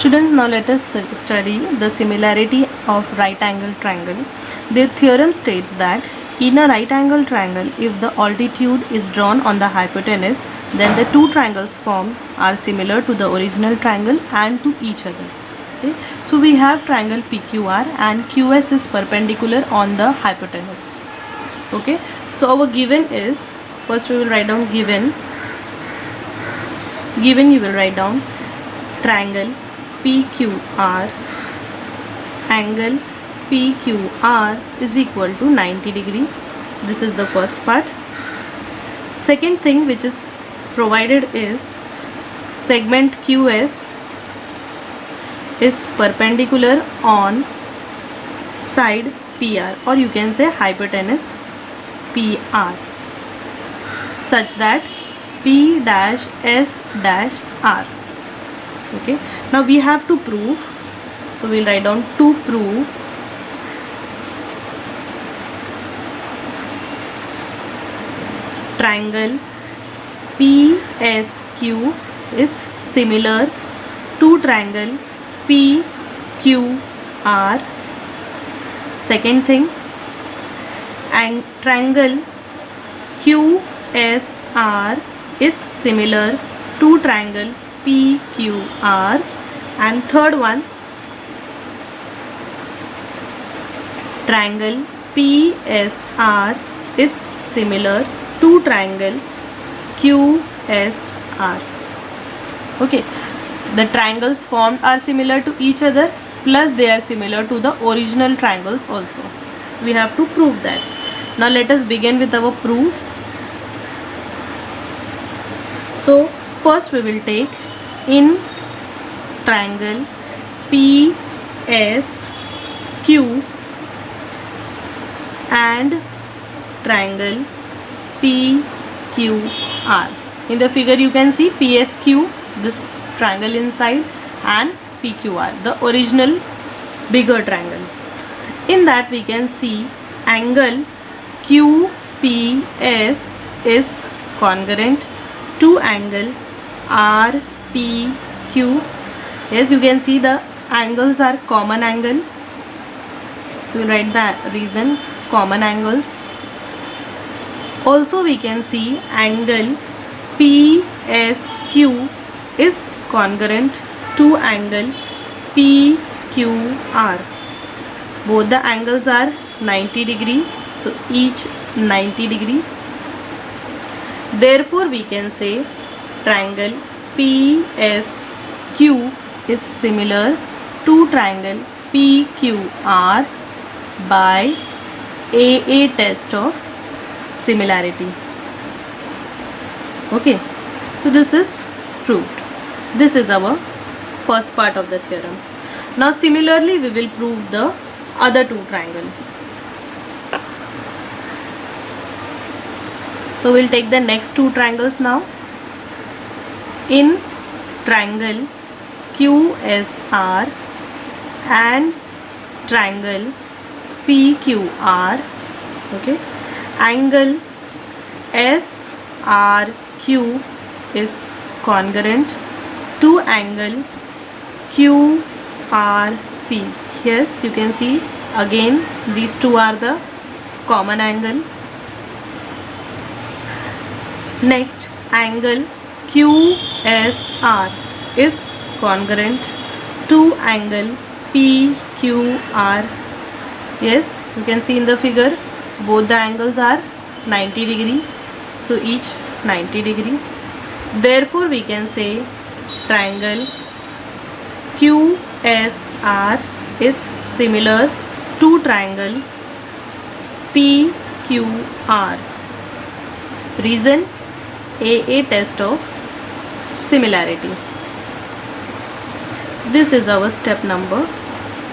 Students, now let us study the similarity of right angle triangle. The theorem states that in a right angle triangle, if the altitude is drawn on the hypotenuse, then the two triangles formed are similar to the original triangle and to each other. Okay? So we have triangle PQR and QS is perpendicular on the hypotenuse. Okay, so our given is, first we will write down given you will write down triangle PQR, angle PQR is equal to 90 degree. This is the first part. Second thing which is provided is segment QS is perpendicular on side PR, or you can say hypotenuse PR, such that P dash S dash R. Okay, now we have to prove, so we'll write down to prove triangle PSQ is similar to triangle PQR. Second thing, and triangle QSR is similar to triangle PQR. And third one, triangle PSR is similar to triangle QSR. Okay, the triangles formed are similar to each other, plus they are similar to the original triangles also. We have to prove that. Now let us begin with our proof. So first we will take in triangle PSQ and triangle PQR. In the figure you can see PSQ, this triangle inside, and PQR, the original bigger triangle. In that we can see angle QPS is congruent to angle RPQ. Yes, you can see the angles are common angle. So we write the reason, common angles. Also we can see angle PSQ is congruent to angle PQR. Both the angles are 90 degree, so each 90 degree. Therefore we can say triangle PSQ is similar to triangle PQR by AA test of similarity. Okay, so this is proved. This is our first part of the theorem. Now similarly we will prove the other two triangles. So we'll take the next two triangles now. In triangle QSR and triangle PQR, okay, angle SRQ is congruent to angle QRP. Yes, you can see again these two are the common angle. Next, angle QSR is congruent to angle PQR. Yes, you can see in the figure both the angles are 90 degree, so each 90 degree. Therefore we can say triangle QSR is similar to triangle PQR. Reason, AA test of similarity. This is our step number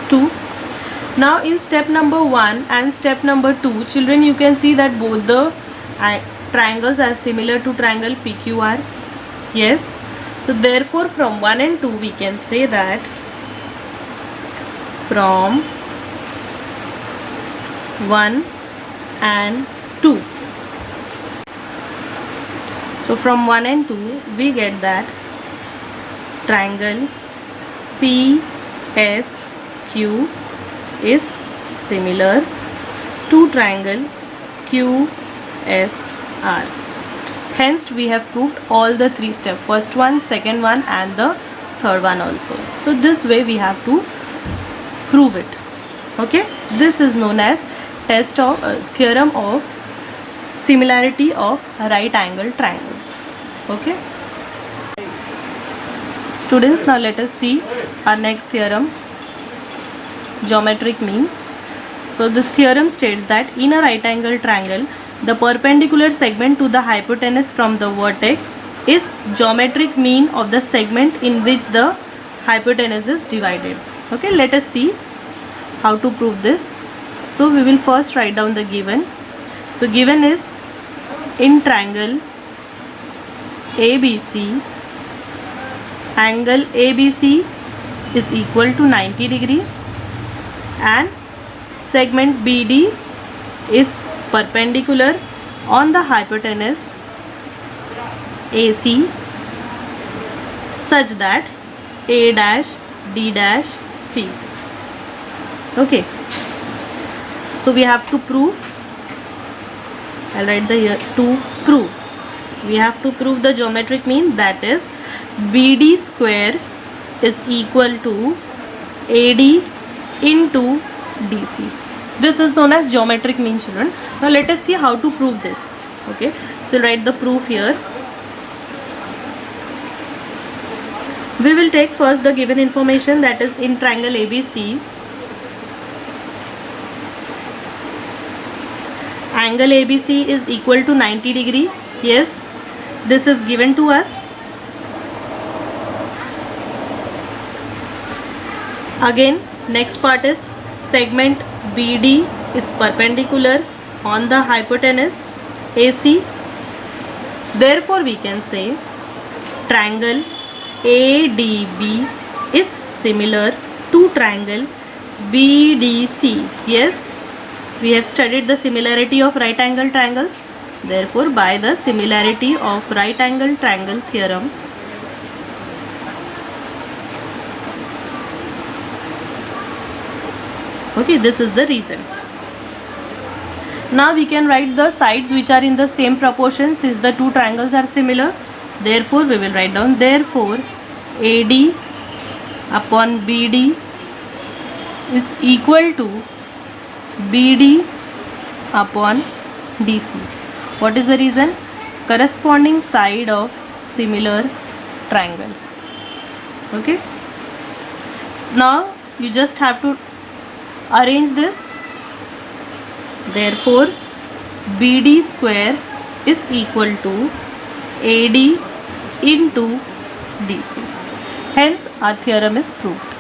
2. Now in step number 1 and step number 2, children, you can see that both the triangles are similar to triangle PQR. Yes, so therefore from 1 and 2 we can say that from 1 and 2. So from 1 and 2 we get that triangle PSQ is similar to triangle QSR. Hence we have proved all the three steps, first one, second one and the third one also. So this way we have to prove it. Okay, this is known as test of theorem of similarity of right angle triangles. Okay students, now let us see our next theorem, geometric mean. So this theorem states that in a right angle triangle, the perpendicular segment to the hypotenuse from the vertex is geometric mean of the segment in which the hypotenuse is divided. Okay, let us see how to prove this. So we will first write down the given. So given is, in triangle ABC, angle ABC is equal to 90 degree and segment BD is perpendicular on the hypotenuse AC such that A dash D dash C. Okay, so we have to prove. I'll write the here to prove. We have to prove the geometric mean, that is BD square is equal to AD into DC. This is known as geometric mean, children. Now let us see how to prove this. Okay, so write the proof here. We will take first the given information, that is in triangle ABC, angle ABC is equal to 90 degree. Yes, this is given to us. Again, next part is segment BD is perpendicular on the hypotenuse AC. Therefore, we can say triangle ADB is similar to triangle BDC. Yes, we have studied the similarity of right angle triangles. Therefore, by the similarity of right angle triangle theorem, okay, this is the reason. Now we can write the sides which are in the same proportion, since the two triangles are similar. Therefore, we will write down, therefore AD upon BD is equal to BD upon DC. What is the reason? Corresponding side of similar triangle. Okay, now you just have to arrange this. Therefore BD square is equal to AD into DC. Hence our theorem is proved.